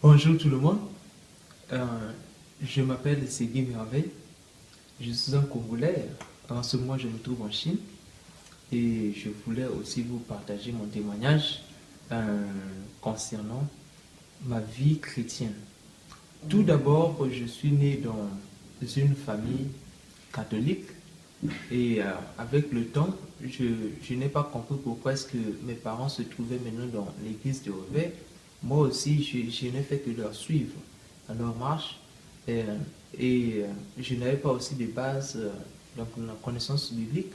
Bonjour tout le monde, je m'appelle Ségui Merveille, je suis un Congolais, en ce moment je me trouve en Chine et je voulais aussi vous partager mon témoignage concernant ma vie chrétienne. Tout d'abord, je suis né dans une famille catholique et avec le temps, je n'ai pas compris pourquoi est-ce que mes parents se trouvaient maintenant dans l'église de Réveil. Moi aussi, je n'ai fait que leur suivre à leur marche et je n'avais pas aussi de base donc la connaissance biblique.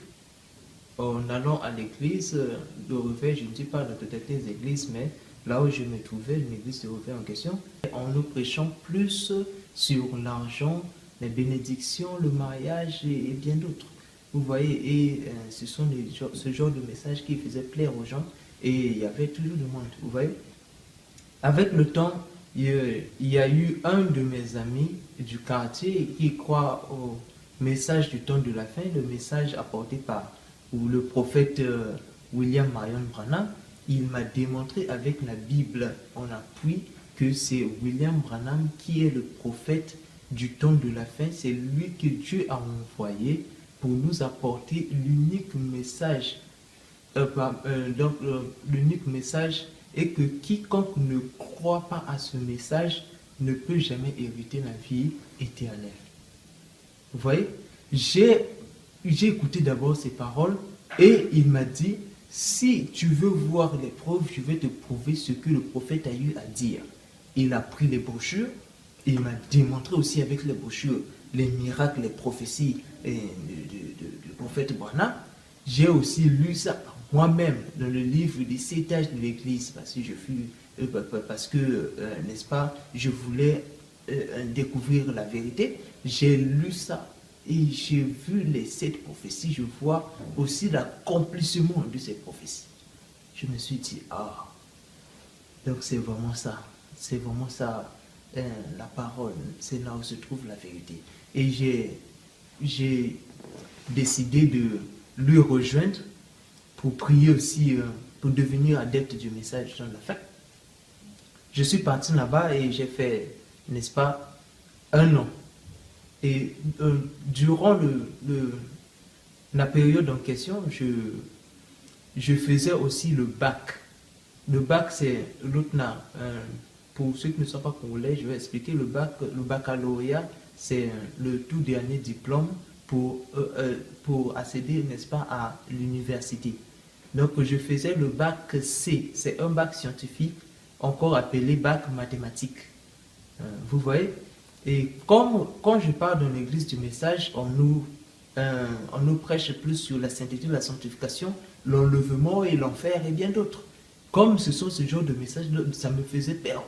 En allant à l'église de Réveil, je ne dis pas la totalité des églises, mais là où je me trouvais, une église de Réveil en question, en nous prêchant plus sur l'argent, les bénédictions, le mariage et bien d'autres. Vous voyez, et ce sont ce genre de messages qui faisaient plaire aux gens et il y avait toujours du monde, vous voyez. Avec le temps, il y a eu un de mes amis du quartier qui croit au message du temps de la fin, le message apporté par le prophète William Marion Branham. Il m'a démontré avec la Bible en appui que c'est William Branham qui est le prophète du temps de la fin. C'est lui que Dieu a envoyé pour nous apporter l'unique message. L'unique message et que quiconque ne croit pas à ce message ne peut jamais hériter la vie éternelle. Vous voyez, j'ai écouté d'abord ces paroles et il m'a dit si tu veux voir les preuves, je vais te prouver ce que le prophète a eu à dire. Il a pris les brochures, et il m'a démontré aussi avec les brochures les miracles, les prophéties du prophète Branham. J'ai aussi lu ça moi-même dans le livre des 7 âges de l'Église, parce que, n'est-ce pas, je voulais découvrir la vérité. J'ai lu ça et j'ai vu les 7 prophéties. Je vois aussi l'accomplissement de ces prophéties. Je me suis dit, ah, donc c'est vraiment ça. C'est vraiment ça, la parole. C'est là où se trouve la vérité. Et j'ai décidé de lui rejoindre pour prier aussi, pour devenir adepte du message de la fin. Je suis parti là-bas et j'ai fait, n'est-ce pas, 1 an. Et durant la période en question, je faisais aussi le bac. Le bac, c'est l'OTNA. Pour ceux qui ne sont pas congolais, je vais expliquer. Le baccalauréat, c'est le tout dernier diplôme pour accéder, n'est-ce pas, à l'université. Donc, je faisais le bac C. C'est un bac scientifique, encore appelé bac mathématique. Vous voyez? Et quand je parle dans l'église du message, on nous prêche plus sur la sainteté, la sanctification, l'enlèvement et l'enfer et bien d'autres. Comme ce sont ce genre de messages, ça me faisait peur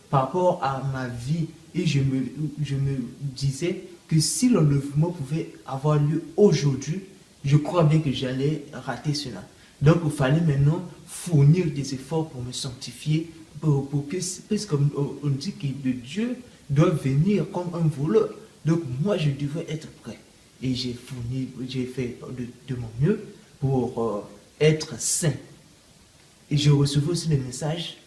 par rapport à ma vie. Et je me disais que si l'enlèvement pouvait avoir lieu aujourd'hui, je crois bien que j'allais rater cela. Donc il fallait maintenant fournir des efforts pour me sanctifier, pour que, puisqu'on dit que Dieu doit venir comme un voleur. Donc moi je devais être prêt. Et j'ai fait de mon mieux pour être saint. Et je recevais aussi des messages.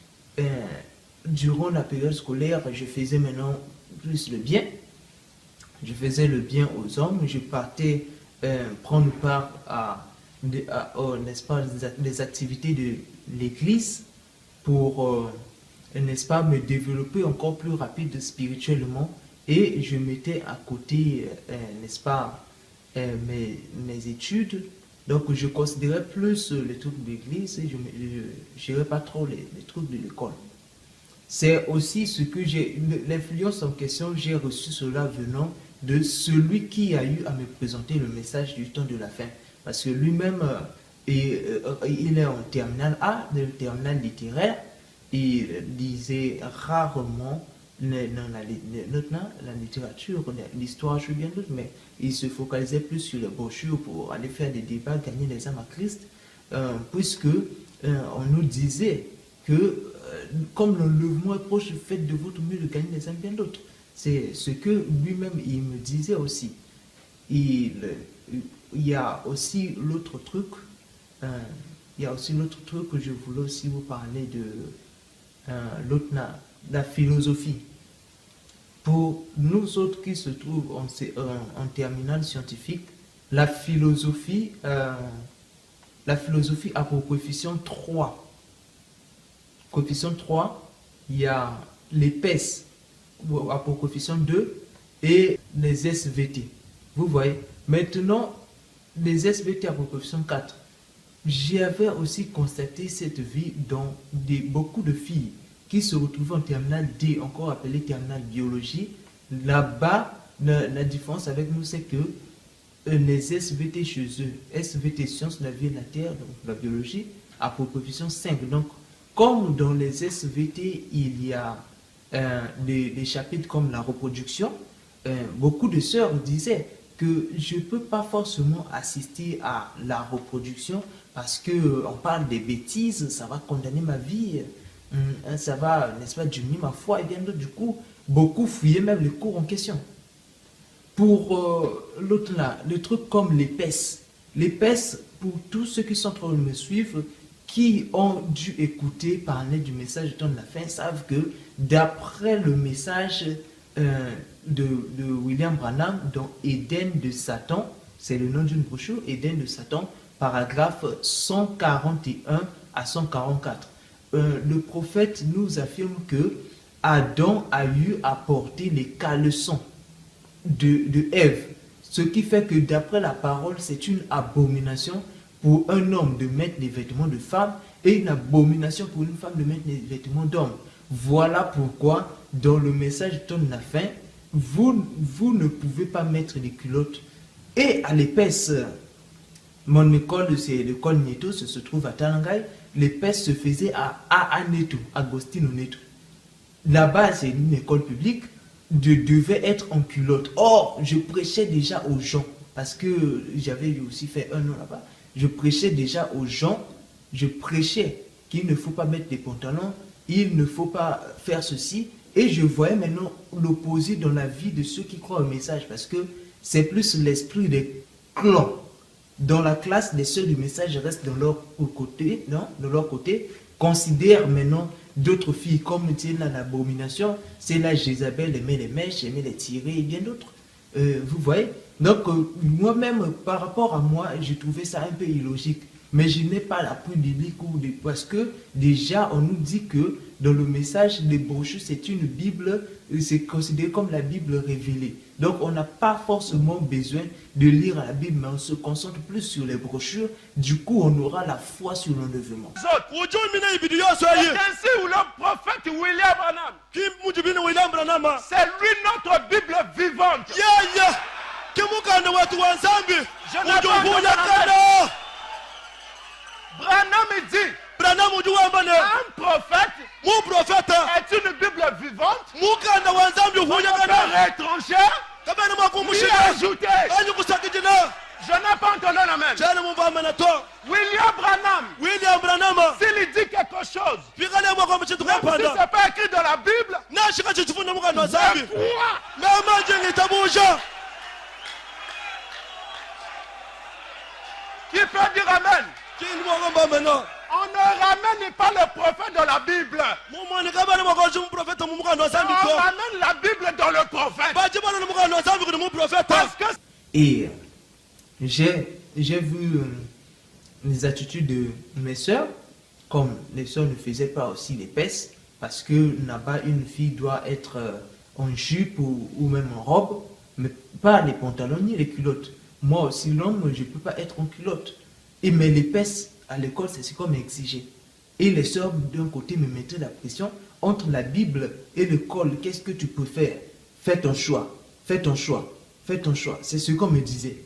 Durant la période scolaire, je faisais maintenant plus le bien. Je faisais le bien aux hommes. Je partais prendre part n'est-ce pas, les activités de l'église pour, n'est-ce pas, me développer encore plus rapide spirituellement. Et je mettais à côté, n'est-ce pas, mes études. Donc je considérais plus les trucs de l'église et je ne gérais pas trop les trucs de l'école. C'est aussi ce que l'influence en question, j'ai reçu cela venant de celui qui a eu à me présenter le message du temps de la fin. Parce que lui-même, il est en terminale A, le terminal littéraire, il lisait rarement la littérature, l'histoire, je bien d'autres, mais il se focalisait plus sur les brochures pour aller faire des débats, gagner les âmes à Christ, puisque on nous disait que comme l'enlèvement est proche, faites de votre mieux de gagner les âmes bien d'autres. C'est ce que lui-même il me disait aussi. Il y a aussi l'autre truc, que je voulais aussi vous parler de la philosophie. Pour nous autres qui se trouvent en terminale scientifique, la philosophie a pour coefficient 3. Coefficient 3, il y a l'EPS a pour coefficient 2 et les SVT. Vous voyez, maintenant, les SVT a pour coefficient 4. J'avais aussi constaté cette vie dans beaucoup de filles qui se retrouvaient en terminale D, encore appelée terminale biologie. Là-bas, la différence avec nous, c'est que les SVT chez eux, SVT sciences de la vie et de la terre, donc la biologie, a pour coefficient 5. Donc, comme dans les SVT, il y a des chapitres comme la reproduction, beaucoup de sœurs disaient que je ne peux pas forcément assister à la reproduction parce qu'on parle des bêtises, ça va condamner ma vie, ça va, n'est-ce pas, diminuer ma foi et bien d'autres. Du coup, beaucoup fuyaient même les cours en question. Pour l'autre là, le truc comme l'épaisse, pour tous ceux qui sont en train de me suivre, qui ont dû écouter parler du message du temps de la fin, savent que d'après le message de William Branham dans Éden de Satan, c'est le nom d'une brochure, Éden de Satan, paragraphe 141 à 144. Le prophète nous affirme que Adam a eu à porter les caleçons de Ève, ce qui fait que d'après la parole, c'est une abomination pour un homme de mettre des vêtements de femme et une abomination pour une femme de mettre des vêtements d'homme. Voilà pourquoi, dans le message ton la fin, vous ne pouvez pas mettre des culottes. Et à l'épaisse, mon école, c'est l'école Neto, ça se trouve à Talangay. L'épaisse se faisait à Neto, Agostino Neto. Là-bas, c'est une école publique, je devais être en culotte. Or, je prêchais déjà aux gens, parce que j'avais aussi fait un an là-bas. Je prêchais déjà aux gens, je prêchais qu'il ne faut pas mettre des pantalons, il ne faut pas faire ceci. Et je voyais maintenant l'opposé dans la vie de ceux qui croient au message, parce que c'est plus l'esprit des clans. Dans la classe, les seuls du message restent dans leur côté, non, de leur côté, considèrent maintenant d'autres filles comme l'abomination, c'est là Jézabel aimait les mèches, aimait les tirer et bien d'autres. Vous voyez? Donc moi-même, par rapport à moi, j'ai trouvé ça un peu illogique. Mais je n'ai pas l'appui biblique parce que déjà on nous dit que dans le message des brochures, c'est une Bible, c'est considéré comme la Bible révélée. Donc on n'a pas forcément besoin de lire la Bible, mais on se concentre plus sur les brochures. Du coup, on aura la foi sur l'enlèvement. C'est ainsi où le prophète William Branham, c'est lui notre Bible vivante. Je n'ai pas Branham dit, un prophète est une Bible vivante. Un père étranger lui a ajouté. Je n'ai pas entendu l'amen. William Branham, s'il dit quelque chose, même si ce n'est pas écrit dans la Bible, je crois. Qui peut dire amen? On ne ramène pas le prophète dans la Bible. On ramène la Bible dans le prophète. Parce que... Et j'ai vu les attitudes de mes sœurs, comme les sœurs ne faisaient pas aussi l'épaisse, parce que là-bas, une fille doit être en jupe ou même en robe, mais pas les pantalons ni les culottes. Moi aussi, l'homme, je ne peux pas être en culotte. Mais l'épaisse, à l'école, c'est comme exigé. Et les sœurs, d'un côté, me mettaient la pression. Entre la Bible et l'école, qu'est-ce que tu préfères? Fais ton choix. Fais ton choix. Fais ton choix. C'est ce qu'on me disait.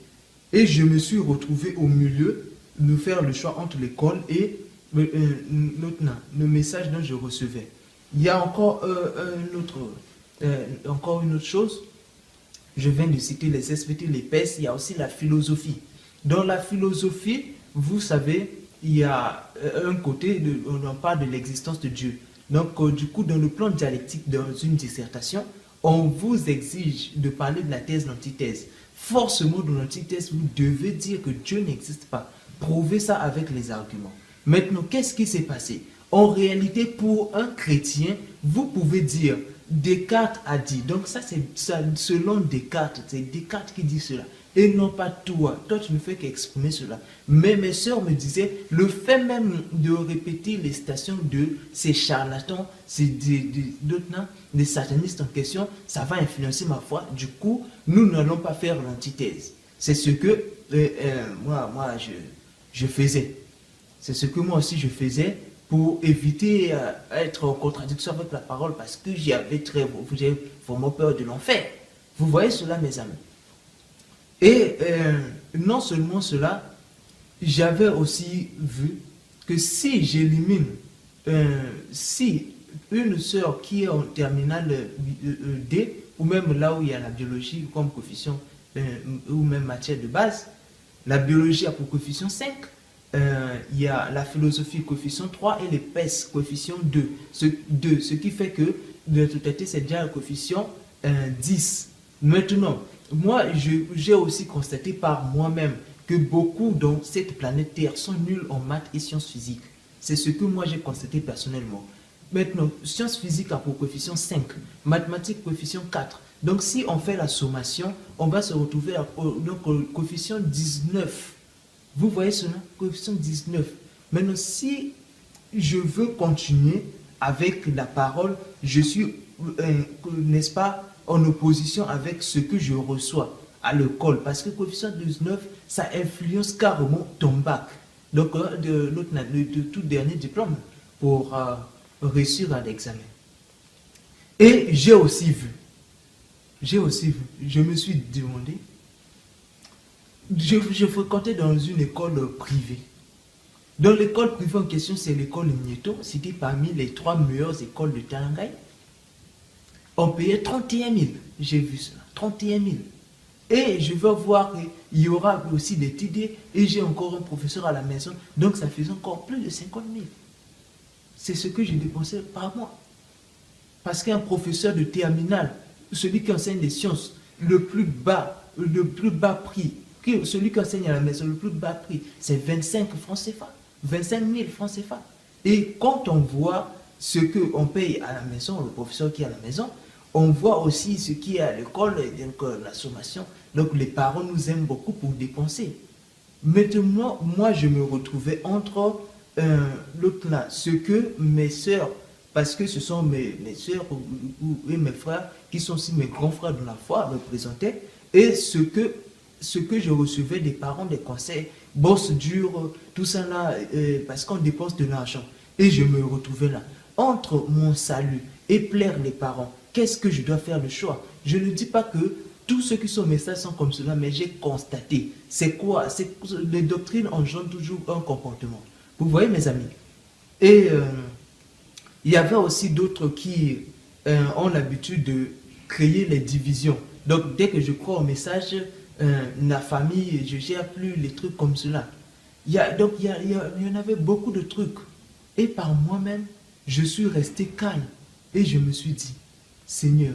Et je me suis retrouvé au milieu de faire le choix entre l'école et le message dont je recevais. Il y a encore encore une autre chose. Je viens de citer les SVT, l'épaisse. Il y a aussi la philosophie. Dans la philosophie, vous savez, il y a un côté, on parle de l'existence de Dieu. Donc, du coup, dans le plan dialectique, dans une dissertation, on vous exige de parler de la thèse, l'antithèse. Forcément, dans l'antithèse, vous devez dire que Dieu n'existe pas. Prouvez ça avec les arguments. Maintenant, qu'est-ce qui s'est passé? En réalité, pour un chrétien, vous pouvez dire, Descartes a dit. Donc, ça, c'est selon Descartes. C'est Descartes qui dit cela. Et non pas toi. Toi, tu ne fais qu'exprimer cela. Mais mes sœurs me disaient, le fait même de répéter les citations de ces charlatans, des satanistes en question, ça va influencer ma foi. Du coup, nous n'allons pas faire l'antithèse. C'est ce que moi je faisais. C'est ce que moi aussi je faisais pour éviter d'être en contradiction avec la parole, parce que j'avais vraiment peur de l'enfer. Vous voyez cela, mes amis? Et non seulement cela, j'avais aussi vu que si j'élimine, si une sœur qui est en terminale D, ou même là où il y a la biologie comme coefficient, ou même matière de base, la biologie a pour coefficient 5, il y a la philosophie coefficient 3 et l'épaisse coefficient 2. Ce qui fait que de la totalité, c'est déjà le coefficient 10. Maintenant, moi, j'ai aussi constaté par moi-même que beaucoup dans cette planète Terre sont nuls en maths et sciences physiques. C'est ce que moi j'ai constaté personnellement. Maintenant, sciences physiques a pour coefficient 5, mathématiques coefficient 4. Donc si on fait la sommation, on va se retrouver au coefficient 19. Vous voyez cela? Coefficient 19. Maintenant, si je veux continuer avec la parole, je suis, n'est-ce pas, en opposition avec ce que je reçois à l'école. Parce que coefficient 19, ça influence carrément ton bac. donc de tout dernier diplôme pour réussir à l'examen. Et j'ai aussi vu, je me suis demandé, je fréquentais dans une école privée. Dans l'école privée en question, c'est l'école Nieto, c'était parmi les 3 meilleures écoles de Tanangaï. On payait 31 000, j'ai vu cela, 31 000. Et je vais voir qu'il y aura aussi des TD et j'ai encore un professeur à la maison, donc ça faisait encore plus de 50 000. C'est ce que j'ai dépensé par mois. Parce qu'un professeur de terminale, celui qui enseigne les sciences, le plus bas prix, celui qui enseigne à la maison, le plus bas prix, c'est 25 francs CFA, 25 000 francs CFA. Et quand on voit ce qu'on paye à la maison, le professeur qui est à la maison, on voit aussi ce qui est à l'école, donc la sommation. Donc les parents nous aiment beaucoup pour dépenser. Maintenant, moi je me retrouvais entre l'autre là, ce que mes soeurs, parce que ce sont mes soeurs et mes frères, qui sont aussi mes grands frères de la foi, me présentaient, et ce que je recevais des parents, des conseils, bourse dure, tout ça là, parce qu'on dépense de l'argent. Et je me retrouvais là, entre mon salut et plaire les parents. Qu'est-ce que je dois faire le choix? Je ne dis pas que tous ceux qui sont messages sont comme cela, mais j'ai constaté. C'est quoi? Les doctrines engendrent toujours un comportement. Vous voyez, mes amis? Et il y avait aussi d'autres qui ont l'habitude de créer les divisions. Donc, dès que je crois au message, la famille, je ne gère plus les trucs comme cela. Il y en avait beaucoup de trucs. Et par moi-même, je suis resté calme. Et je me suis dit, Seigneur,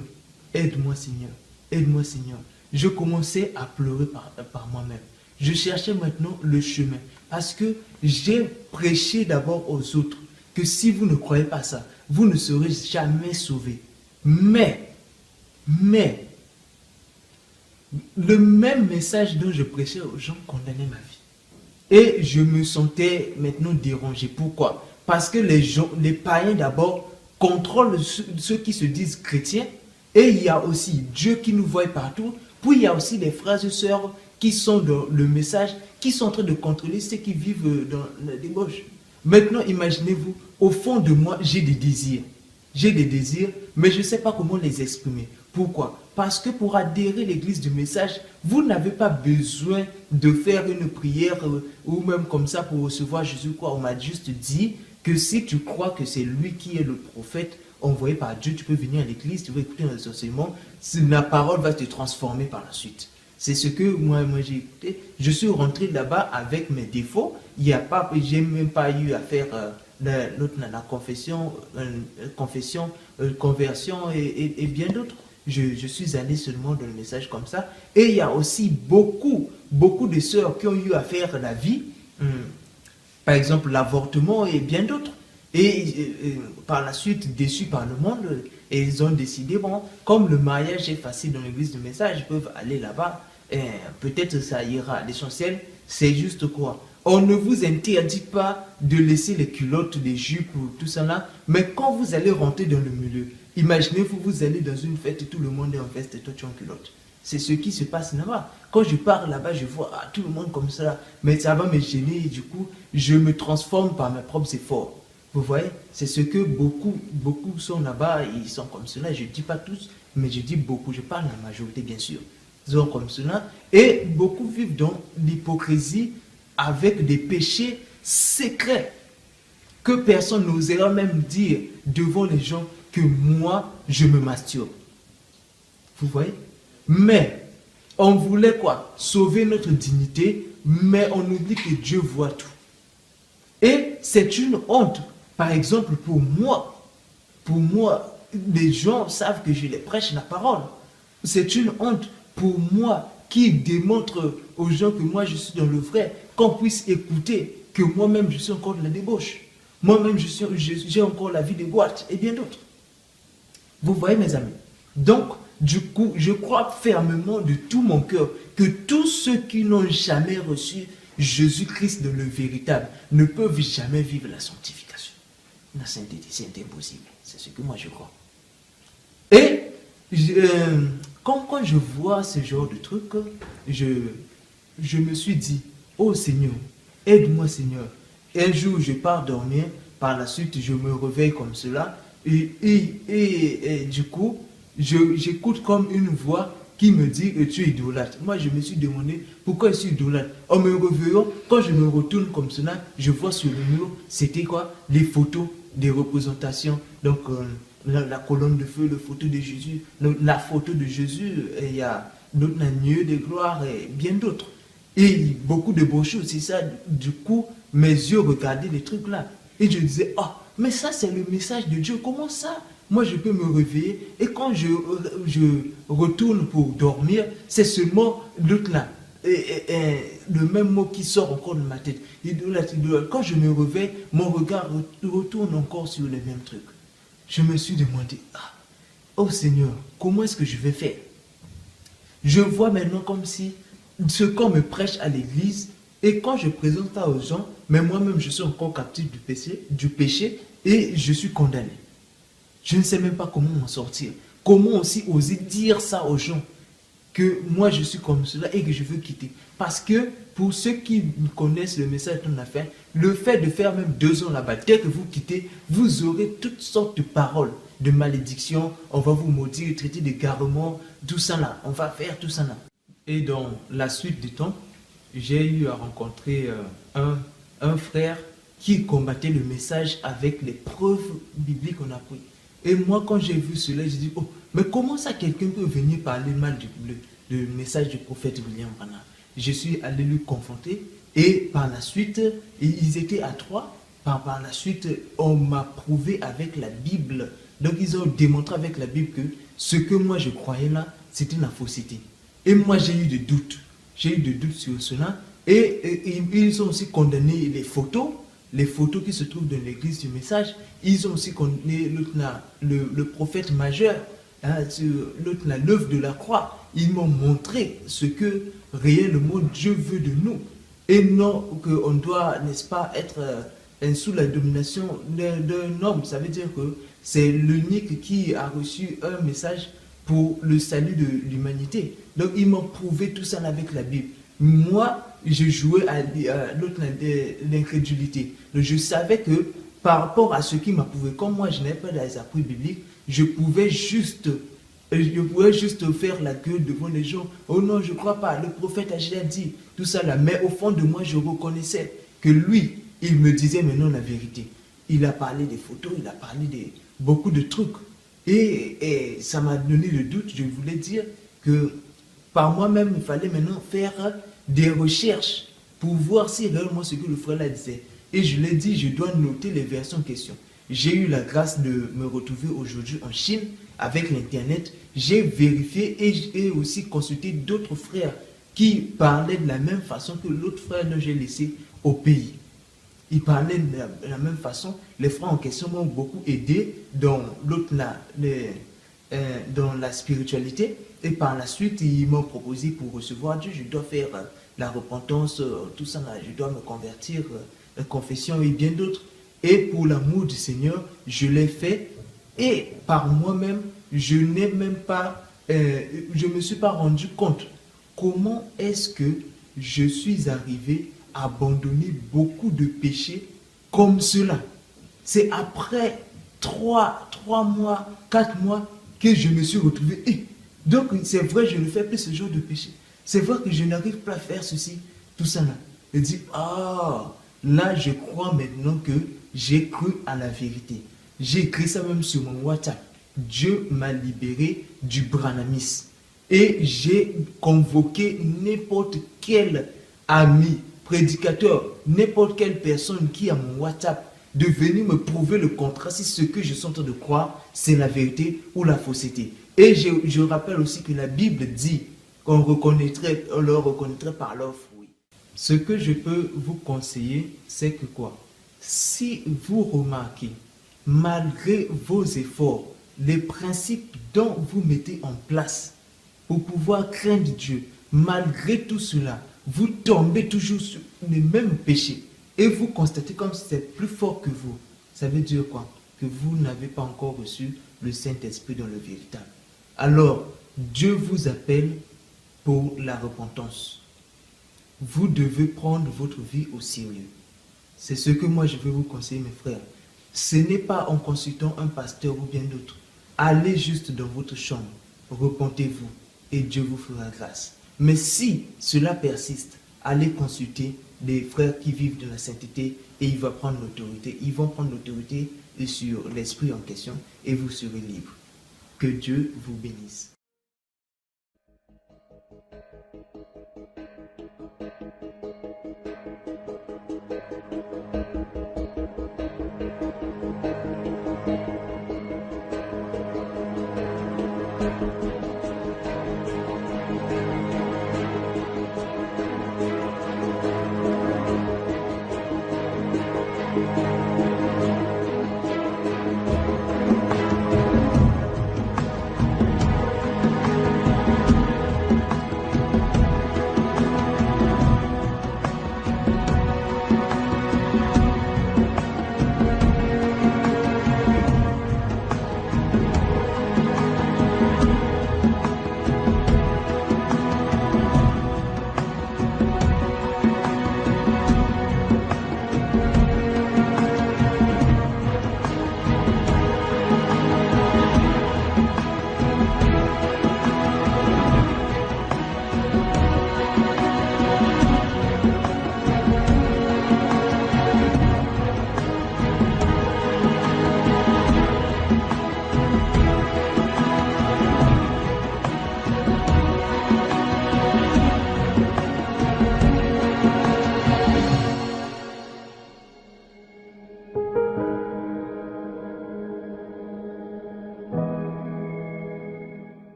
aide-moi Seigneur, aide-moi Seigneur. Je commençais à pleurer par moi-même. Je cherchais maintenant le chemin. Parce que j'ai prêché d'abord aux autres que si vous ne croyez pas ça, vous ne serez jamais sauvés. Mais, le même message dont je prêchais aux gens condamnait ma vie. Et je me sentais maintenant dérangé. Pourquoi? Parce que les païens d'abord contrôlent ceux qui se disent chrétiens. Et il y a aussi Dieu qui nous voit partout. Puis il y a aussi les frères et sœurs qui sont dans le message, qui sont en train de contrôler ceux qui vivent dans la débauche. Maintenant, imaginez-vous, au fond de moi, j'ai des désirs. J'ai des désirs, mais je ne sais pas comment les exprimer. Pourquoi? Parce que pour adhérer à l'église du message, vous n'avez pas besoin de faire une prière ou même comme ça pour recevoir Jésus. Quoi. On m'a juste dit que si tu crois que c'est lui qui est le prophète envoyé par Dieu, tu peux venir à l'église, tu vas écouter un enseignement, la parole va te transformer par la suite. C'est ce que moi j'ai écouté. Je suis rentré là-bas avec mes défauts. J'ai même pas eu à faire la confession, conversion et bien d'autres. Je suis allé seulement dans le message comme ça. Et il y a aussi beaucoup de sœurs qui ont eu à faire la vie, par exemple l'avortement et bien d'autres. Et par la suite, déçus par le monde, et ils ont décidé, bon, comme le mariage est facile dans l'église du message, ils peuvent aller là-bas, peut-être ça ira. L'essentiel, c'est juste quoi? On ne vous interdit pas de laisser les culottes, les jupes, tout ça là, mais quand vous allez rentrer dans le milieu, imaginez-vous, vous allez dans une fête et tout le monde est en veste et toi tu es en culotte. C'est ce qui se passe là-bas. Quand je pars là-bas, je vois tout le monde comme ça, mais ça va me gêner et du coup, je me transforme par mes propres efforts. Vous voyez, c'est ce que beaucoup sont là-bas, ils sont comme cela. Je ne dis pas tous, mais je dis beaucoup, je parle de la majorité bien sûr. Ils sont comme cela. Et beaucoup vivent dans l'hypocrisie avec des péchés secrets que personne n'osera même dire devant les gens que moi, je me masturbe. Vous voyez? Mais on voulait quoi? Sauver notre dignité, mais on oublie que Dieu voit tout. Et c'est une honte. Par exemple, pour moi, les gens savent que je les prêche la parole. C'est une honte pour moi qui démontre aux gens que moi je suis dans le vrai, qu'on puisse écouter que moi-même je suis encore de la débauche. Moi-même j'ai encore la vie de boîte et bien d'autres. Vous voyez mes amis? Donc, du coup, je crois fermement de tout mon cœur que tous ceux qui n'ont jamais reçu Jésus-Christ le véritable ne peuvent jamais vivre la sanctification. La sainteté, c'est impossible. C'est ce que moi je crois. Et quand je vois ce genre de truc, je me suis dit, oh Seigneur, aide-moi Seigneur. Un jour, je pars dormir, par la suite, je me réveille comme cela, et du coup, j'écoute comme une voix qui me dit que tu es idolâtre. Moi, je me suis demandé pourquoi je suis idolâtre. En me réveillant, quand je me retourne comme cela, je vois sur le mur, c'était quoi? Les photos des représentations. Donc, la colonne de feu, la photo de Jésus, la photo de Jésus, et il y a notre agneau de gloire et bien d'autres. Et beaucoup de brochures, c'est ça. Du coup, mes yeux regardaient les trucs là. Et je disais, oh, mais ça c'est le message de Dieu. Comment ça? Moi je peux me réveiller et quand je retourne pour dormir, c'est seulement l'autre là. Le même mot qui sort encore de ma tête. Idolâtre, idolâtre. Quand je me réveille, mon regard retourne encore sur les mêmes trucs. Je me suis demandé, ah, oh Seigneur, comment est-ce que je vais faire? Je vois maintenant comme si ce qu'on me prêche à l'église, et quand je présente ça aux gens, mais moi-même je suis encore captif du péché et je suis condamné. Je ne sais même pas comment m'en sortir. Comment aussi oser dire ça aux gens, que moi je suis comme cela et que je veux quitter. Parce que pour ceux qui connaissent le message qu'on a fait, le fait de faire même 2 ans là-bas, dès que vous quittez, vous aurez toutes sortes de paroles, de malédictions, on va vous maudire, traiter d'égarement, tout ça là, on va faire tout ça là. Et dans la suite du temps, j'ai eu à rencontrer un frère qui combattait le message avec les preuves bibliques qu'on a prises. Et moi, quand j'ai vu cela, j'ai dit, oh, mais comment ça quelqu'un peut venir parler mal du message du prophète William Branham? Je suis allé lui confronter et par la suite, ils étaient à 3. Par la suite, on m'a prouvé avec la Bible. Donc, ils ont démontré avec la Bible que ce que moi je croyais là, c'était la fausseté. Et moi, j'ai eu des doutes. J'ai eu des doutes sur cela. Et ils ont aussi condamné les photos qui se trouvent dans l'église du message. Ils ont aussi condamné le prophète majeur, hein, l'œuvre de la croix. Ils m'ont montré ce que réellement Dieu veut de nous. Et non qu'on doit, n'est-ce pas, être sous la domination d'un homme. Ça veut dire que c'est l'unique qui a reçu un message pour le salut de l'humanité. Donc ils m'ont prouvé tout ça avec la Bible. Moi, je jouais à l'incrédulité. Je savais que par rapport à ce qui m'a prouvé, comme moi je n'avais pas les appuis bibliques, je pouvais juste faire la queue devant les gens. Oh non, je ne crois pas, le prophète a déjà dit tout ça là. Mais au fond de moi, je reconnaissais que lui, il me disait maintenant la vérité. Il a parlé des photos, il a parlé de beaucoup de trucs. Et ça m'a donné le doute, je voulais dire que par moi-même, il fallait maintenant faire des recherches pour voir si réellement ce que le frère là disait. Et je l'ai dit, je dois noter les versions en question. J'ai eu la grâce de me retrouver aujourd'hui en Chine avec l'internet. J'ai vérifié et j'ai aussi consulté d'autres frères qui parlaient de la même façon que l'autre frère que j'ai laissé au pays. Ils parlaient de la même façon. Les frères en question m'ont beaucoup aidé dans la spiritualité. Et par la suite, ils m'ont proposé pour recevoir Dieu, je dois faire la repentance, tout ça, là, je dois me convertir, la confession et bien d'autres. Et pour l'amour du Seigneur, je l'ai fait. Et par moi-même, je me suis pas rendu compte comment est-ce que je suis arrivé à abandonner beaucoup de péchés comme cela. C'est après 3 mois, 4 mois que je me suis retrouvé. Donc c'est vrai, je ne fais plus ce genre de péché. C'est vrai que je n'arrive pas à faire ceci, tout ça là. Je dis, ah, là je crois maintenant que j'ai cru à la vérité. J'ai écrit ça même sur mon WhatsApp. Dieu m'a libéré du branhamisme. Et j'ai convoqué n'importe quel ami, prédicateur, n'importe quelle personne qui a mon WhatsApp, de venir me prouver le contraire si ce que je suis en train de croire, c'est la vérité ou la fausseté. Et je rappelle aussi que la Bible dit qu'on le reconnaîtrait par leurs fruits. Ce que je peux vous conseiller, c'est que quoi? Si vous remarquez, malgré vos efforts, les principes dont vous mettez en place pour pouvoir craindre Dieu, malgré tout cela, vous tombez toujours sur les mêmes péchés et vous constatez comme si c'est plus fort que vous. Ça veut dire quoi? Que vous n'avez pas encore reçu le Saint-Esprit dans le véritable. Alors, Dieu vous appelle pour la repentance. vous devez prendre votre vie au sérieux. C'est ce que moi je veux vous conseiller, mes frères. Ce n'est pas en consultant un pasteur ou bien d'autres. Allez juste dans votre chambre, repentez-vous et Dieu vous fera grâce. Mais si cela persiste, allez consulter des frères qui vivent de la sainteté et ils vont prendre l'autorité. Ils vont prendre l'autorité sur l'esprit en question et vous serez libre. Que Dieu vous bénisse.